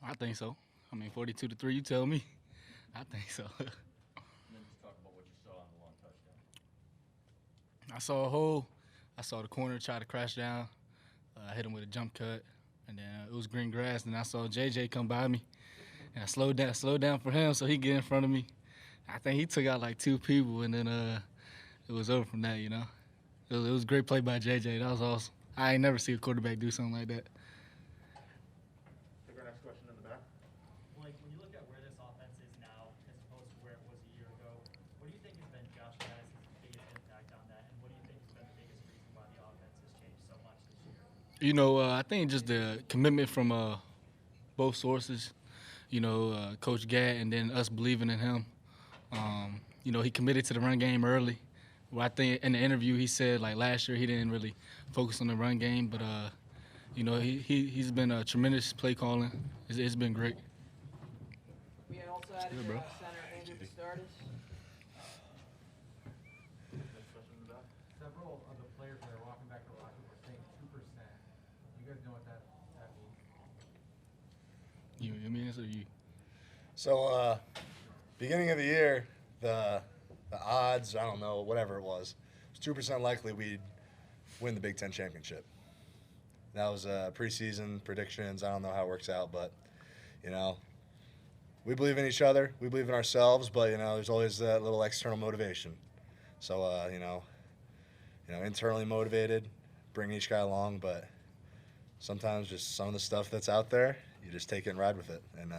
I think so. I mean, 42-3. You tell me. I think so. And then just talk about what you saw on the long touchdown. I saw a hole. I saw the corner try to crash down. I hit him with a jump cut, and then it was green grass. And I saw JJ come by me, and I slowed down for him so he get in front of me. I think he took out like two people, and then it was over from that. It was a great play by JJ. That was awesome. I ain't never see a quarterback do something like that. Take our next question in the back. Like, when you look at where this offense is now as opposed to where it was a year ago, what do you think has been Josh Gaddis' biggest impact on that, and what do you think has been the biggest reason why the offense has changed so much this year? I think just the commitment from both sources. Coach Gadd and then us believing in him. He committed to the run game early. Well, I think in the interview he said like last year he didn't really focus on the run game, but he's been a tremendous play calling. It's been great. We also added good, bro. center Andrew Vastardis. Next question in the back. Several of the players that are walking back to the locker room are saying 2%. You guys know what that means? You mean this or you? So, beginning of the year, the odds, I don't know, whatever it was 2% likely we'd win the Big Ten championship. That was preseason predictions. I don't know how it works out, but, we believe in each other. We believe in ourselves, but, there's always that little external motivation. So, internally motivated, bring each guy along, but sometimes just some of the stuff that's out there, you just take it and ride with it and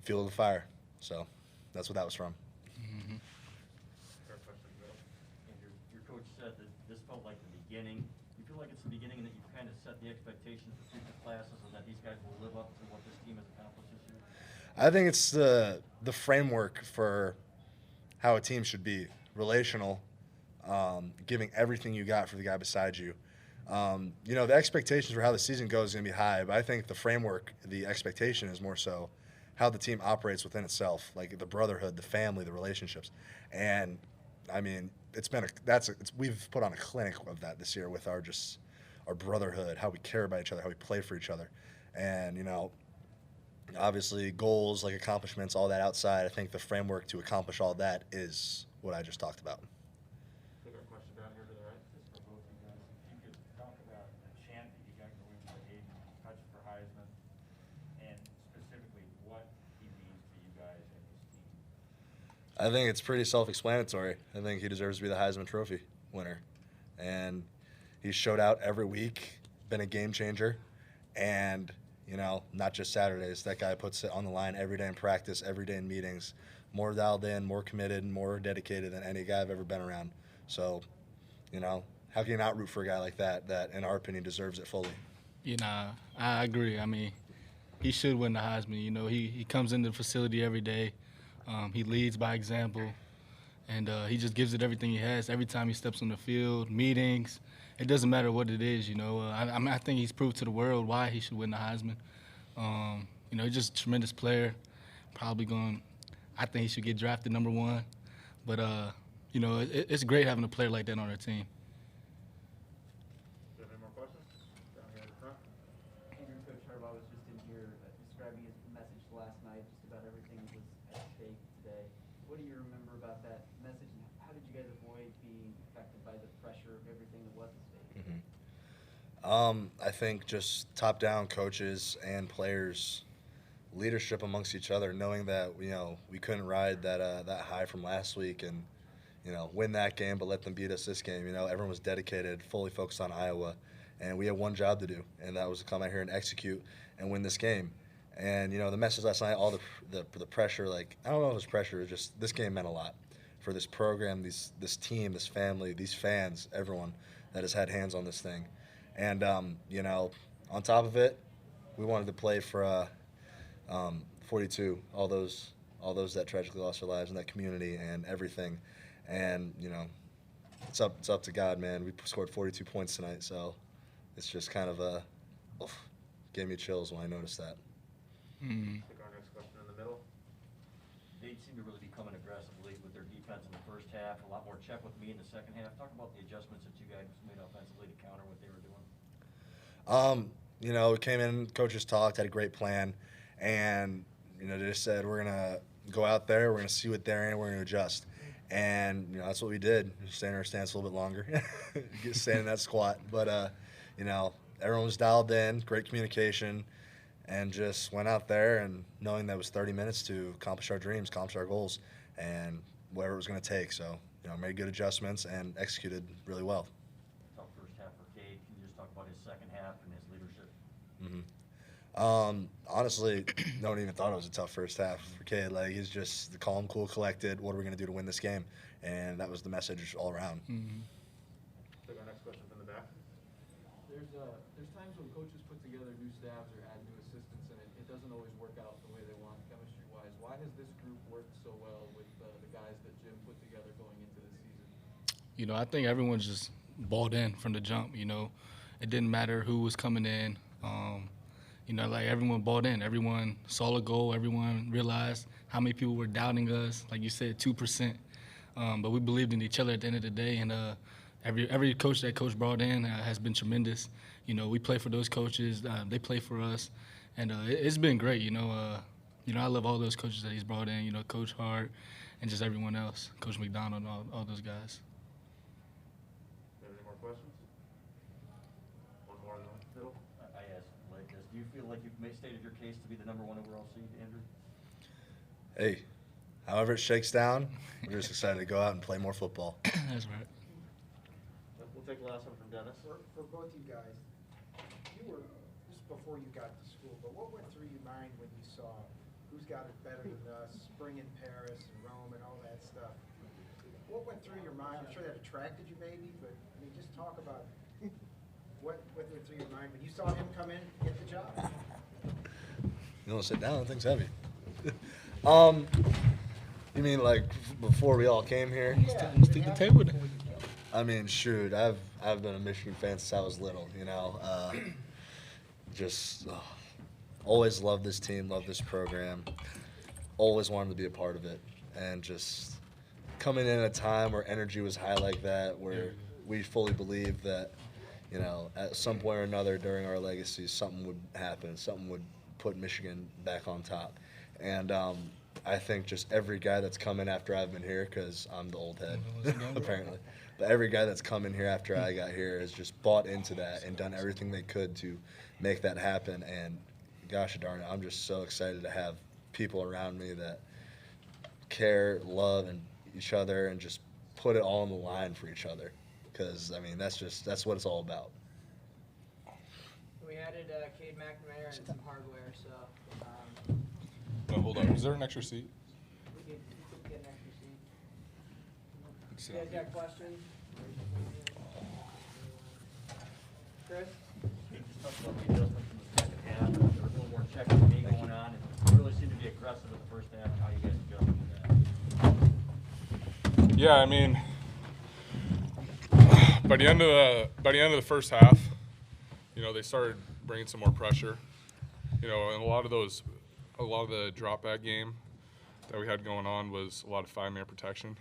fuel the fire. So that's what that was from. Mm-hmm. Third question in the middle. And your coach said that this felt like the beginning. You feel like it's the beginning and that you've kind of set the expectations for future classes and that these guys will live up to what this team has accomplished this year? I think it's the framework for how a team should be relational, giving everything you got for the guy beside you. The expectations for how the season goes is going to be high, but I think the framework, the expectation is more so how the team operates within itself, like the brotherhood, the family, the relationships. And I mean, we've put on a clinic of that this year with our brotherhood, how we care about each other, how we play for each other. And, obviously goals, like accomplishments, all that outside. I think the framework to accomplish all that is what I just talked about. Take our question down here to the right. Just for both of you guys, if you could talk about a chant that you got going for Aiden, touch for Heisman, and specifically what he means to you guys and his team. I think it's pretty self-explanatory. I think he deserves to be the Heisman Trophy winner. And he's showed out every week, been a game changer, and, not just Saturdays. That guy puts it on the line every day in practice, every day in meetings, more dialed in, more committed, more dedicated than any guy I've ever been around. So, how can you not root for a guy like that, in our opinion, deserves it fully? I agree. I mean, he should win the Heisman. He comes into the facility every day. He leads by example, and he just gives it everything he has every time he steps on the field, meetings. It doesn't matter what it is, I think he's proved to the world why he should win the Heisman. He's just a tremendous player. I think he should get drafted number one. But, it's great having a player like that on our team. Do you have any more questions? Down here in the front. Andrew, Coach Harbaugh was just in here describing his message last night. Just about everything was at stake today. What do you remember about that message, and how did you guys avoid being affected by the pressure of everything that was at stake? Mm-hmm. I think just top-down coaches and players, leadership amongst each other, knowing that we couldn't ride that high from last week and win that game, but let them beat us this game. Everyone was dedicated, fully focused on Iowa, and we had one job to do, and that was to come out here and execute and win this game. And the message last night, all the pressure, like I don't know if it was pressure, it was just this game meant a lot for this program, this team, this family, these fans, everyone that has had hands on this thing. And on top of it, we wanted to play for 42, all those that tragically lost their lives in that community and everything. And it's up to God, man. We scored 42 points tonight, so it's just kind of gave me chills when I noticed that. Mm-hmm. Take our next question in the middle. They seem to really be coming aggressively with their defense in the first half, a lot more check with me in the second half. Talk about the adjustments that you guys made offensively to counter what they were doing. you know, we came in, coaches talked, had a great plan, and, you know, they just said, we're going to go out there, we're going to see what they're in, we're going to adjust. And, you know, that's what we did. Stay in our stance a little bit longer, stay in that squat. But, you know, everyone was dialed in, great communication, and just went out there and knowing that it was 30 minutes to accomplish our dreams, accomplish our goals, and whatever it was going to take. So, you know, made good adjustments and executed really well. Tough first half for Cade. Can you just talk about his second half and his leadership? Honestly, no one even thought it was a tough first half for Cade. Like, he's just the calm, cool, collected. What are we going to do to win this game? And that was the message all around. Take our next question from the back. There's times when coaches put together new staffs or add new assistants, and it doesn't always work out the way they want chemistry-wise. Why has this group worked so well with the guys that Jim put together going into the season? You know, I think everyone's just balled in from the jump. You know, it didn't matter who was coming in. You know, like everyone bought in. Everyone saw a goal. Everyone realized how many people were doubting us. Like you said, 2%. But we believed in each other at the end of the day. And every coach that coach brought in has been tremendous. You know, we play for those coaches. They play for us. And it's been great. You know, I love all those coaches that he's brought in. You know, Coach Hart and just everyone else. Coach McDonald and all those guys. Any more questions? One more in the middle. I asked like this. Do you feel like you've stated your case to be the #1 overall seed, Andrew? Hey, however it shakes down, we're just excited to go out and play more football. That's right. We'll take the last one from Dennis. For both you guys, this is before you got to school, but what went through your mind when you saw who's got it better than us, spring in Paris and Rome and all that stuff? What went through your mind? I'm sure that attracted you maybe, but I mean, just talk about what went through your mind when you saw him come in and get the job. You want to sit down? That thing's heavy. You mean like before we all came here? Let's take the table down. I mean, shoot, I've been a Michigan fan since I was little. You know, always loved this team, loved this program. Always wanted to be a part of it, and just coming in at a time where energy was high like that, where we fully believed that, you know, at some point or another during our legacy, something would happen, something would put Michigan back on top. And I think just every guy that's come in after I've been here, because I'm the old head, apparently, but every guy that's come in here after I got here has just bought into that and done everything they could to make that happen. And gosh darn it, I'm just so excited to have people around me that care, love, and each other, and just put it all on the line for each other. Because, I mean, that's what it's all about. We added Cade McNamara and some hardware, so. No, hold on. Is there an extra seat? We could get an extra seat. You guys got questions? Chris? Can you just talk about the adjustments in the second half? There was a little more checking me going on, and you really seemed to be aggressive in the first half. How you guys adjusted to that? Yeah, I mean, by the end of the first half, you know, they started bringing some more pressure. You know, and a lot of the drop back game that we had going on was a lot of 5-man protection,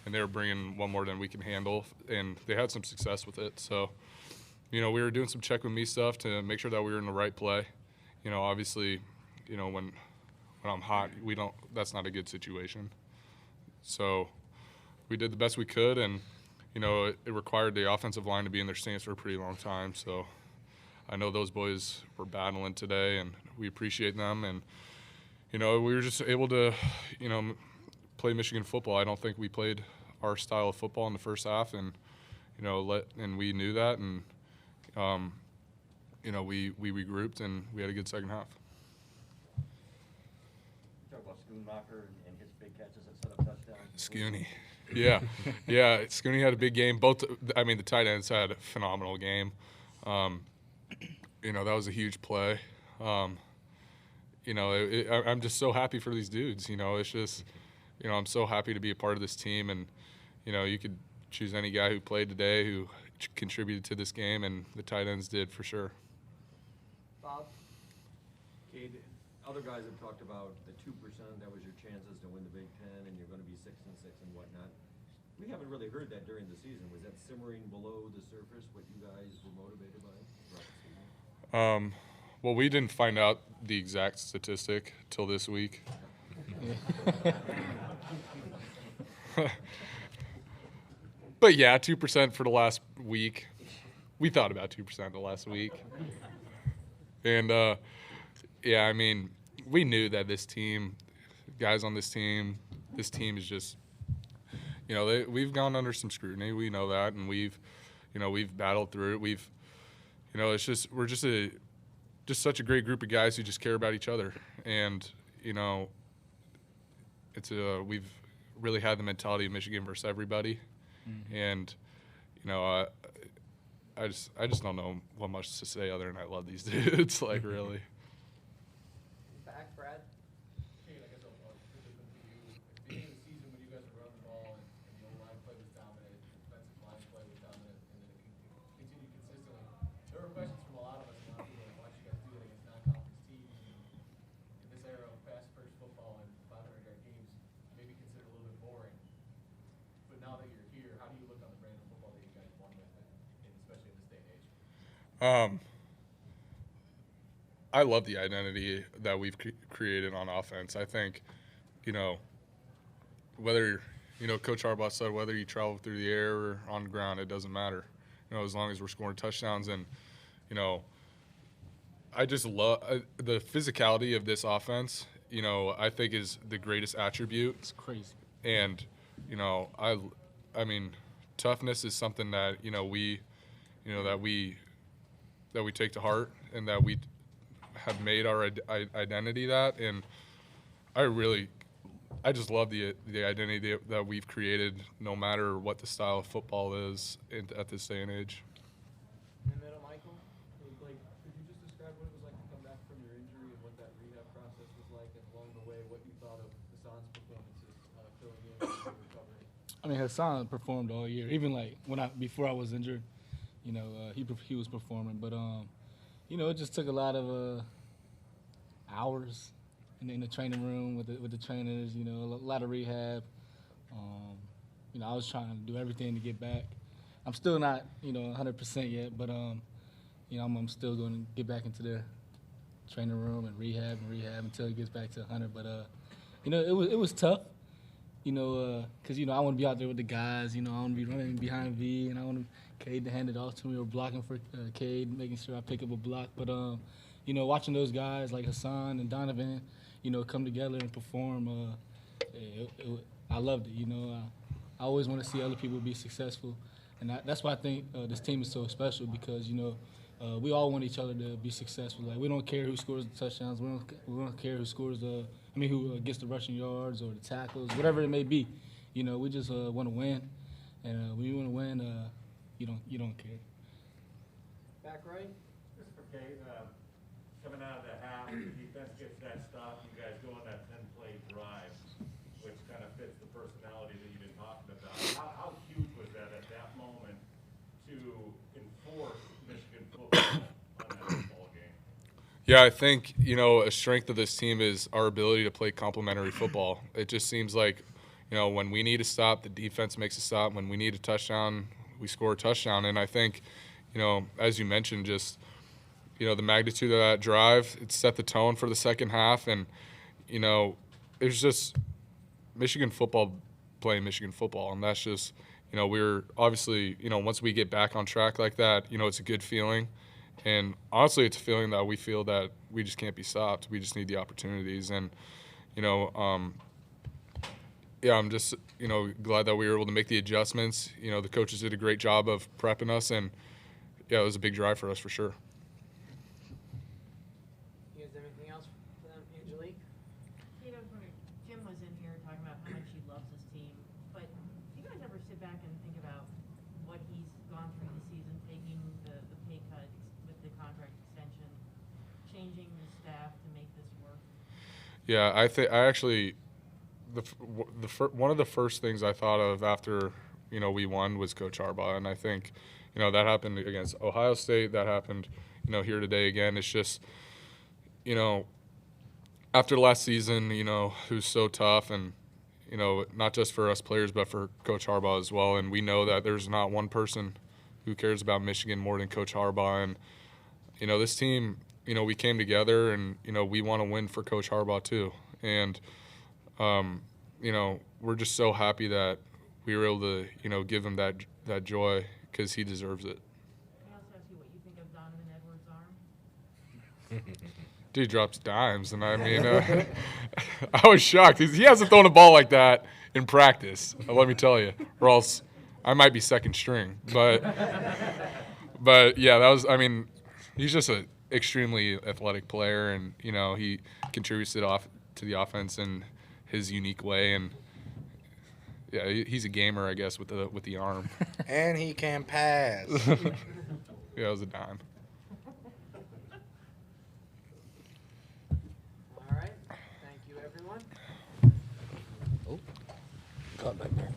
and they were bringing one more than we can handle, and they had some success with it. So, you know, we were doing some check with me stuff to make sure that we were in the right play. You know, obviously, you know, when I'm hot, that's not a good situation. So we did the best we could, and, you know, it required the offensive line to be in their stance for a pretty long time. So I know those boys were battling today, and we appreciate them. And, you know, we were just able to, you know, play Michigan football. I don't think we played our style of football in the first half, and, you know, and we knew that. And, you know, we regrouped, and we had a good second half. Talk about Schoonmaker and his big catches that set up touchdowns. Scooney. Yeah. Yeah, Scooney had a big game. The tight ends had a phenomenal game. You know, that was a huge play. You know, I'm just so happy for these dudes. You know, it's just, you know, I'm so happy to be a part of this team. And, you know, you could choose any guy who played today who contributed to this game, and the tight ends did for sure. Bob? Cade, other guys have talked about the 2%, that was your chances to win the Big Ten, and you're going to be 6-6 and whatnot. We haven't really heard that during the season. Was that simmering below the surface, what you guys were motivated by throughout the season? Well, we didn't find out the exact statistic till this week. But yeah, 2% for the last week. We thought about 2% the last week. And yeah, I mean, we knew that this team, guys on this team is just, you know, we've gone under some scrutiny. We know that, and we've battled through it. It's just we're just such a great group of guys who just care about each other, and you know, we've really had the mentality of Michigan versus everybody, and you know, I just don't know what much to say other than I love these dudes. Like really. Back, Brad. Cade, I guess I'll put this one to you. At the beginning of the season, when you guys were running the ball and the O-line play was dominant, the defensive line play was dominant, and then it continued consistently. There were questions from a lot of us, and a lot of people like, watch you guys do it against non-conference teams. And in this era of fast-paced football and 500-yard games, maybe considered a little bit boring. But now that you're here, how do you look on the brand of football that you guys won with, and especially in this day and age? I love the identity that we've created on offense. I think, you know, whether, you know, Coach Harbaugh said whether you travel through the air or on the ground, it doesn't matter. You know, as long as we're scoring touchdowns. And, you know, I just love the physicality of this offense. You know, I think is the greatest attribute. It's crazy. And, you know, I mean, toughness is something that, you know, we take to heart, and that we have made our identity that. And I just love the identity that we've created, no matter what the style of football is at this day and age. In the middle, Michael. Could you just describe what it was like to come back from your injury and what that rehab process was like, and along the way, what you thought of Hassan's performances filling in and recovering? I mean, Hassan performed all year, even like before I was injured. You know, he was performing, but you know, it just took a lot of hours in the training room with the trainers. You know, a lot of rehab. You know, I was trying to do everything to get back. I'm still not, you know, 100% yet, but you know, I'm still going to get back into the training room and rehab until it gets back to 100. But you know, it was tough. You know, because you know, I want to be out there with the guys. You know, I want to be running behind V, and I want Cade to hand it off to me, or blocking for Cade, making sure I pick up a block. But you know, watching those guys like Hassan and Donovan, you know, come together and perform, I loved it. You know, I always want to see other people be successful, and that's why I think this team is so special, because you know, we all want each other to be successful. Like, we don't care who scores the touchdowns. We don't care who scores who gets the rushing yards or the tackles, whatever it may be. You know, we just want to win, and when you want to win, you don't care. Back right. This is for Cade. Coming out of the half, the defense gets that stop, you guys go on that 10-play drive, which kind of fits the personality that you've been talking about. How huge was that at that moment to enforce Michigan football on that football game? Yeah, I think, you know, a strength of this team is our ability to play complementary football. It just seems like, you know, when we need a stop, the defense makes a stop. When we need a touchdown, we score a touchdown. And I think, you know, as you mentioned, just, you know, the magnitude of that drive, it set the tone for the second half. And, you know, it was just Michigan football playing Michigan football. And that's just, you know, we're obviously, you know, once we get back on track like that, you know, it's a good feeling. And honestly, it's a feeling that we feel that we just can't be stopped. We just need the opportunities. And, you know, yeah, I'm just, you know, glad that we were able to make the adjustments. You know, the coaches did a great job of prepping us. And, yeah, it was a big drive for us for sure. You guys have anything else for them, Angelique? You know, Jim was in here talking about how much he loves his team, but do you guys ever sit back and think about what he's gone through this season, taking the pay cut with the contract extension, changing the staff to make this work? Yeah, I actually, one of the first things I thought of after, you know, we won was Coach Harbaugh. And I think, you know, that happened against Ohio State. That happened, you know, here today again. It's just, you know, after last season, you know, it was so tough, and, you know, not just for us players, but for Coach Harbaugh as well. And we know that there's not one person who cares about Michigan more than Coach Harbaugh. And, you know, this team, you know, we came together and, you know, we want to win for Coach Harbaugh too. And, you know, we're just so happy that we were able to, you know, give him that joy because he deserves it. Can I also ask you what you think of Donovan Edwards' arm? Dude drops dimes, and I mean, I was shocked. He hasn't thrown a ball like that in practice, let me tell you, or else I might be second string. But yeah, that was, I mean, he's just an extremely athletic player, and, you know, he contributes to the offense in his unique way, and yeah, he's a gamer, I guess, with the arm. And he can pass. Yeah, it was a dime. All right, thank you, everyone. Oh, caught back there.